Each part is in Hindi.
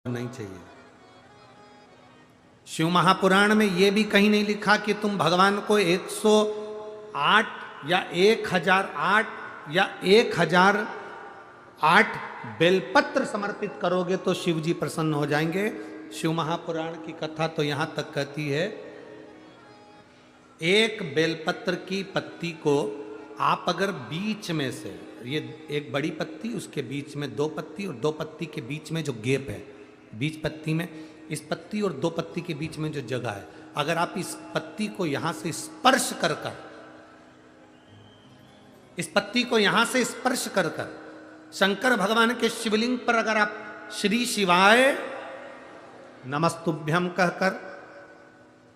नहीं चाहिए। शिव महापुराण में यह भी कहीं नहीं लिखा कि तुम भगवान को 108 या 1008 या 1008 बेलपत्र समर्पित करोगे तो शिव जी प्रसन्न हो जाएंगे। शिव महापुराण की कथा तो यहां तक कहती है, एक बेलपत्र की पत्ती को आप अगर बीच में से, ये एक बड़ी पत्ती, उसके बीच में 2 पत्ती और 2 पत्ती के बीच में जो गैप है, बीच पत्ती में, इस पत्ती और 2 पत्ती के बीच में जो जगह है, अगर आप इस पत्ती को यहां से स्पर्श कर कर, इस पत्ती को यहां से स्पर्श कर कर शंकर भगवान के शिवलिंग पर अगर आप श्री शिवाय नमस्तुभ्यम कहकर,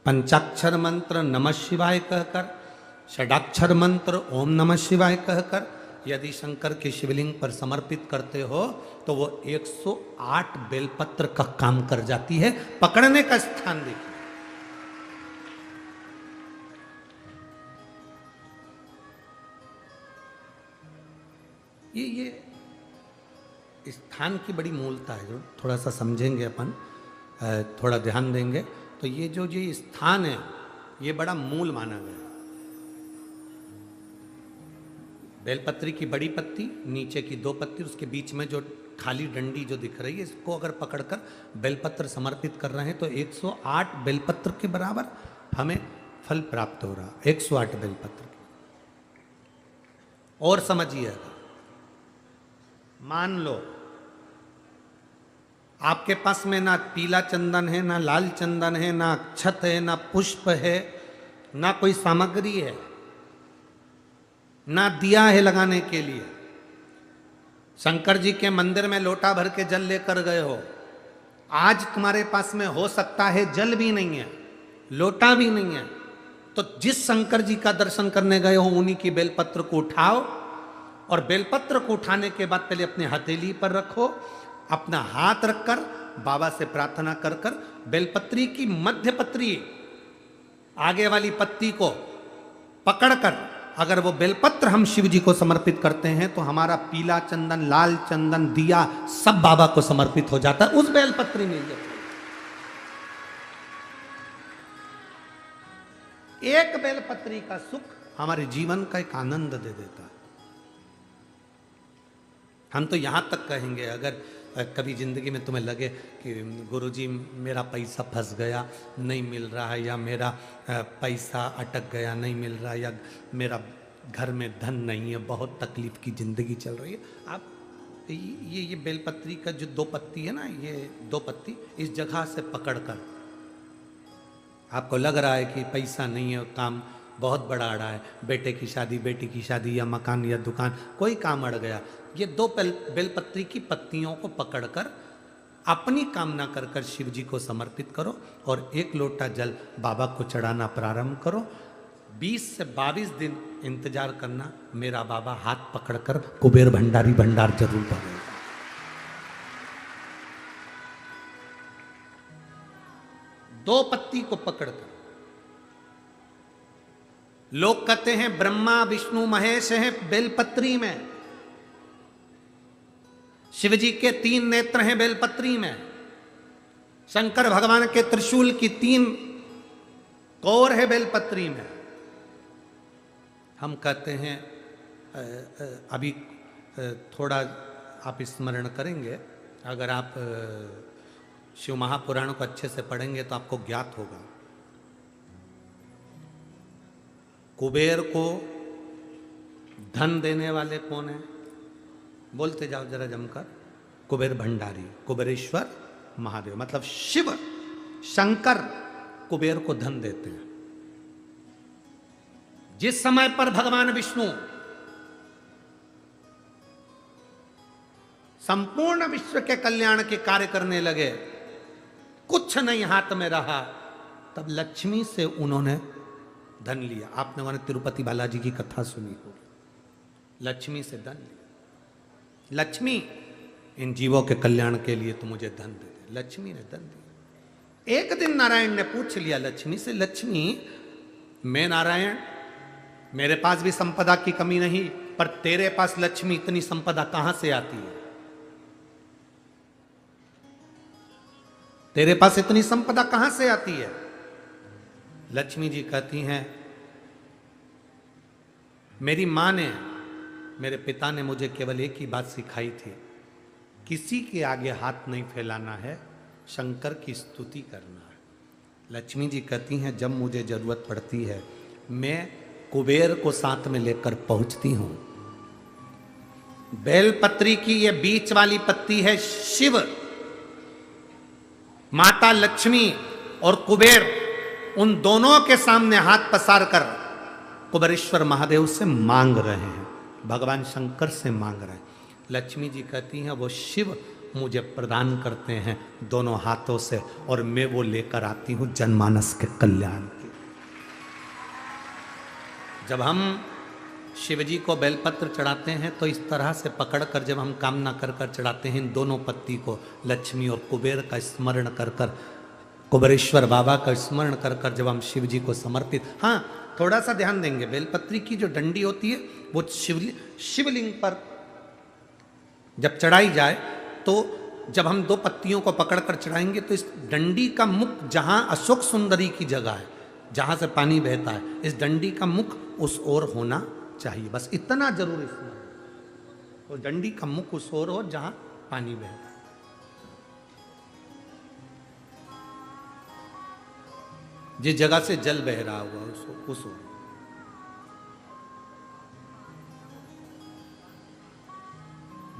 पंचाक्षर मंत्र नमः शिवाय कहकर, षडाक्षर मंत्र ओम नमः शिवाय कहकर यदि शंकर के शिवलिंग पर समर्पित करते हो तो वो 108 बेलपत्र का काम कर जाती है। पकड़ने का स्थान देखिए, ये स्थान की बड़ी मूलता है, जो थोड़ा सा समझेंगे अपन, थोड़ा ध्यान देंगे तो ये जो ये स्थान है ये बड़ा मूल माना गया। बेलपत्री की बड़ी पत्ती, नीचे की 2 पत्ती, उसके बीच में जो खाली डंडी जो दिख रही है, इसको अगर पकड़कर बेलपत्र समर्पित कर रहे हैं तो 108 बेलपत्र के बराबर हमें फल प्राप्त हो रहा, 108 बेलपत्र। और समझिएगा, मान लो आपके पास में ना पीला चंदन है, ना लाल चंदन है, ना अक्षत है, ना पुष्प है, ना कोई सामग्री है, ना दिया है लगाने के लिए। शंकर जी के मंदिर में लोटा भर के जल लेकर गए हो, आज तुम्हारे पास में हो सकता है जल भी नहीं है, लोटा भी नहीं है, तो जिस शंकर जी का दर्शन करने गए हो उन्हीं की बेलपत्र को उठाओ और बेलपत्र को उठाने के बाद पहले अपने हथेली पर रखो, अपना हाथ रखकर बाबा से प्रार्थना कर कर बेलपत्री की मध्य पत्री, आगे वाली पत्ती को पकड़कर अगर वो बेलपत्र हम शिव जी को समर्पित करते हैं तो हमारा पीला चंदन, लाल चंदन, दिया सब बाबा को समर्पित हो जाता है उस बेलपत्री में। एक बेलपत्री का सुख हमारे जीवन का एक आनंद दे देता है। हम तो यहां तक कहेंगे, अगर कभी जिंदगी में तुम्हें लगे कि गुरुजी मेरा पैसा फंस गया नहीं मिल रहा है, या मेरा पैसा अटक गया नहीं मिल रहा है, या मेरा घर में धन नहीं है, बहुत तकलीफ की ज़िंदगी चल रही है, आप ये बेलपत्री का जो 2 पत्ती है ना, ये 2 पत्ती इस जगह से पकड़कर, आपको लग रहा है कि पैसा नहीं है, काम बहुत बड़ा अड़ा है, बेटे की शादी, बेटी की शादी, या मकान या दुकान, कोई काम अड़ गया, ये 2 बेलपत्री की पत्तियों को पकड़कर अपनी कामना कर कर शिव जी को समर्पित करो और 1 लोटा जल बाबा को चढ़ाना प्रारंभ करो। 20 से 22 दिन इंतजार करना, मेरा बाबा हाथ पकड़कर कुबेर भंडारी भंडार जरूर भरेगा। दो पत्ती को पकड़कर, लोग कहते हैं ब्रह्मा विष्णु महेश हैं बेलपत्री में, शिव जी के 3 नेत्र हैं बेलपत्री में, शंकर भगवान के त्रिशूल की 3 कोर है बेलपत्री में। हम कहते हैं अभी थोड़ा आप स्मरण करेंगे, अगर आप शिव महापुराण को अच्छे से पढ़ेंगे तो आपको ज्ञात होगा, कुबेर को धन देने वाले कौन है? बोलते जाओ जरा जमकर, कुबेर भंडारी, कुबेरेश्वर महादेव, मतलब शिव शंकर कुबेर को धन देते हैं। जिस समय पर भगवान विष्णु संपूर्ण विश्व के कल्याण के कार्य करने लगे, कुछ नहीं हाथ में रहा, तब लक्ष्मी से उन्होंने धन लिया। आपने वहां तिरुपति बालाजी की कथा सुनी होगी, लक्ष्मी से धन लिया। लक्ष्मी इन जीवों के कल्याण के लिए तो मुझे धन दे दे, लक्ष्मी ने धन दिया। एक दिन नारायण ने पूछ लिया लक्ष्मी से, लक्ष्मी मैं नारायण, मेरे पास भी संपदा की कमी नहीं, पर तेरे पास लक्ष्मी इतनी संपदा कहां से आती है? तेरे पास इतनी संपदा कहां से आती है? लक्ष्मी जी कहती हैं, मेरी मां ने, मेरे पिता ने मुझे केवल एक ही बात सिखाई थी, किसी के आगे हाथ नहीं फैलाना है, शंकर की स्तुति करना है। लक्ष्मी जी कहती हैं, जब मुझे जरूरत पड़ती है मैं कुबेर को साथ में लेकर पहुंचती हूं। बेलपत्री की ये बीच वाली पत्ती है शिव, माता लक्ष्मी और कुबेर उन दोनों के सामने हाथ पसार कर कुबेरेश्वर महादेव से मांग रहे हैं, भगवान शंकर से मांग रहे हैं। लक्ष्मी जी कहती हैं, वो शिव मुझे प्रदान करते हैं दोनों हाथों से, और मैं वो लेकर आती हूं जनमानस के कल्याण की। जब हम शिव जी को बेलपत्र चढ़ाते हैं तो इस तरह से पकड़कर जब हम कामना कर कर चढ़ाते हैं, इन दोनों पत्ती को लक्ष्मी और कुबेर का स्मरण कर कर, कुबेरेश्वर बाबा का स्मरण कर कर जब हम शिव जी को समर्पित, हाँ थोड़ा सा ध्यान देंगे, बेलपत्री की जो डंडी होती है वो शिवलिंग पर जब चढ़ाई जाए तो जब हम दो पत्तियों को पकड़कर चढ़ाएंगे तो इस डंडी का मुख जहां अशोक सुंदरी की जगह है, जहां से पानी बहता है, इस डंडी का मुख उस ओर होना चाहिए, बस इतना जरूर इसमें, तो डंडी का मुख उस ओर हो जहां पानी बहता है। जिस जगह से जल बह रहा हुआ उस ओर।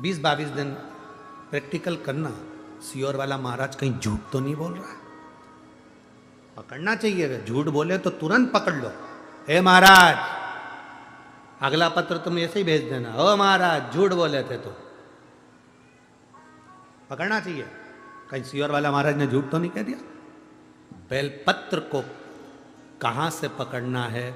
बीस 22 दिन प्रैक्टिकल करना। सियोर वाला महाराज कहीं झूठ तो नहीं बोल रहा है? पकड़ना चाहिए, अगर झूठ बोले तो तुरंत पकड़ लो। हे महाराज, अगला पत्र तुम ऐसे ही भेज देना, ओ महाराज झूठ बोले थे तो पकड़ना चाहिए, कहीं सियोर वाला महाराज ने झूठ तो नहीं कह दिया। बेलपत्र को कहां से पकड़ना है,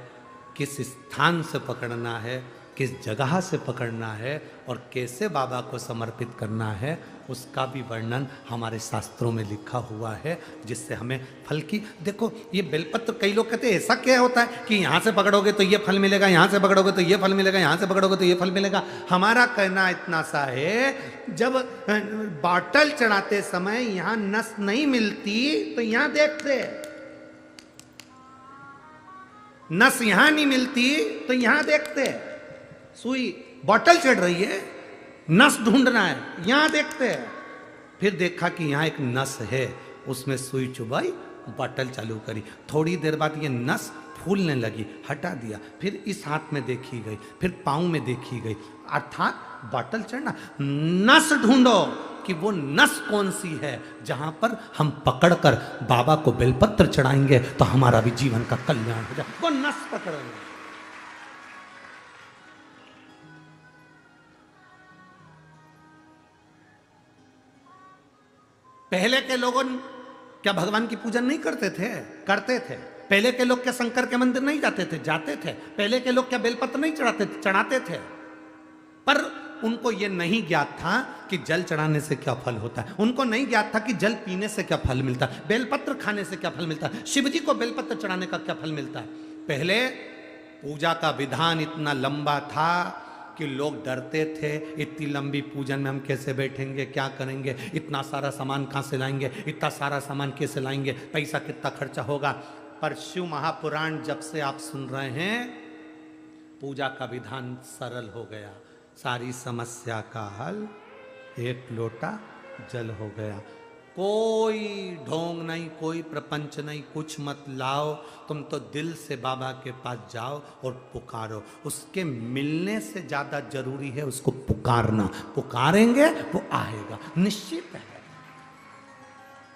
किस स्थान से पकड़ना है, किस जगह से पकड़ना है और कैसे बाबा को समर्पित करना है, उसका भी वर्णन हमारे शास्त्रों में लिखा हुआ है, जिससे हमें फल की, देखो ये बेलपत्र, कई लोग कहते हैं ऐसा क्या होता है कि यहाँ से पकड़ोगे तो ये फल मिलेगा, यहाँ से पकड़ोगे तो ये फल मिलेगा, यहाँ से पकड़ोगे तो ये फल मिलेगा। हमारा कहना इतना सा है, जब बॉटल चढ़ाते समय यहाँ नस नहीं मिलती तो यहाँ देखते, नस यहाँ नहीं मिलती तो यहाँ देखते, सुई बॉटल चढ़ रही है, नस ढूंढना है, यहां देखते हैं, फिर देखा कि यहां एक नस है, उसमें सुई चुभाई, बॉटल चालू करी, थोड़ी देर बाद ये नस फूलने लगी, हटा दिया, फिर इस हाथ में देखी गई, फिर पांव में देखी गई, अर्थात बॉटल चढ़ना। नस ढूंढो कि वो नस कौन सी है जहां पर हम पकड़कर बाबा को बेलपत्र चढ़ाएंगे तो हमारा भी जीवन का कल्याण हो जाए, वो नस पकड़ेंगे। पहले के लोगों क्या भगवान की पूजन नहीं करते थे? करते थे। पहले के लोग क्या शंकर के मंदिर नहीं जाते थे? जाते थे। पहले के लोग क्या बेलपत्र नहीं चढ़ाते थे? चढ़ाते थे। पर उनको यह नहीं ज्ञात था कि जल चढ़ाने से क्या फल होता है, उनको नहीं ज्ञात था कि जल पीने से क्या फल मिलता है, बेलपत्र खाने से क्या फल मिलता है, शिव जी को बेलपत्र चढ़ाने का क्या फल मिलता है। पहले पूजा का विधान इतना लंबा था कि लोग डरते थे, इतनी लंबी पूजन में हम कैसे बैठेंगे, क्या करेंगे, इतना सारा सामान कहाँ से लाएंगे, इतना सारा सामान कैसे लाएंगे, पैसा कितना खर्चा होगा। पर शिव महापुराण जब से आप सुन रहे हैं, पूजा का विधान सरल हो गया, सारी समस्या का हल एक लोटा जल हो गया। कोई ढोंग नहीं, कोई प्रपंच नहीं, कुछ मत लाओ, तुम तो दिल से बाबा के पास जाओ और पुकारो। उसके मिलने से ज्यादा जरूरी है उसको पुकारना। पुकारेंगे वो आएगा, निश्चित है।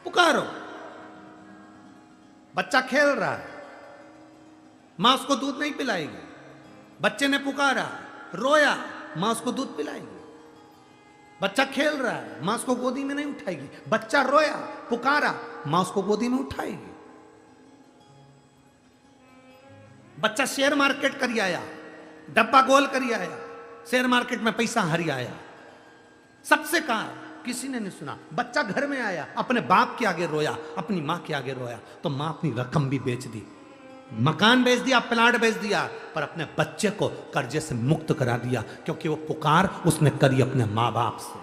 पुकारो। बच्चा खेल रहा है, मां उसको दूध नहीं पिलाएगी, बच्चे ने पुकारा, रोया, मां उसको दूध पिलाएगी। बच्चा खेल रहा है, मां उसको गोदी में नहीं उठाएगी, बच्चा रोया, पुकारा, मां उसको गोदी में उठाएगी। बच्चा शेयर मार्केट करी आया, डब्बा गोल करी आया, शेयर मार्केट में पैसा हरी आया, सबसे कहा, किसी ने नहीं सुना। बच्चा घर में आया, अपने बाप के आगे रोया, अपनी मां के आगे रोया, तो मां अपनी रकम भी बेच दी, मकान बेच दिया, प्लाट बेच दिया, पर अपने बच्चे को कर्जे से मुक्त करा दिया, क्योंकि वो पुकार उसने करी अपने मां बाप से।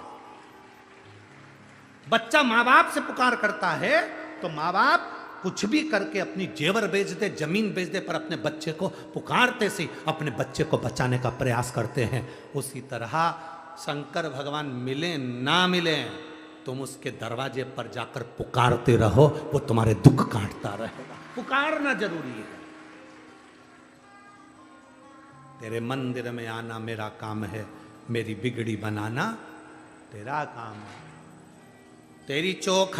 बच्चा माँ बाप से पुकार करता है तो माँ बाप कुछ भी करके अपनी जेवर बेच दे, जमीन बेच दे, पर अपने बच्चे को पुकारते से अपने बच्चे को बचाने का प्रयास करते हैं। उसी तरह शंकर भगवान मिले ना मिले, तुम उसके दरवाजे पर जाकर पुकारते रहो, वो तुम्हारे दुख काटता रहेगा। पुकारना जरूरी है। तेरे मंदिर में आना मेरा काम है, मेरी बिगड़ी बनाना तेरा काम है। तेरी चौख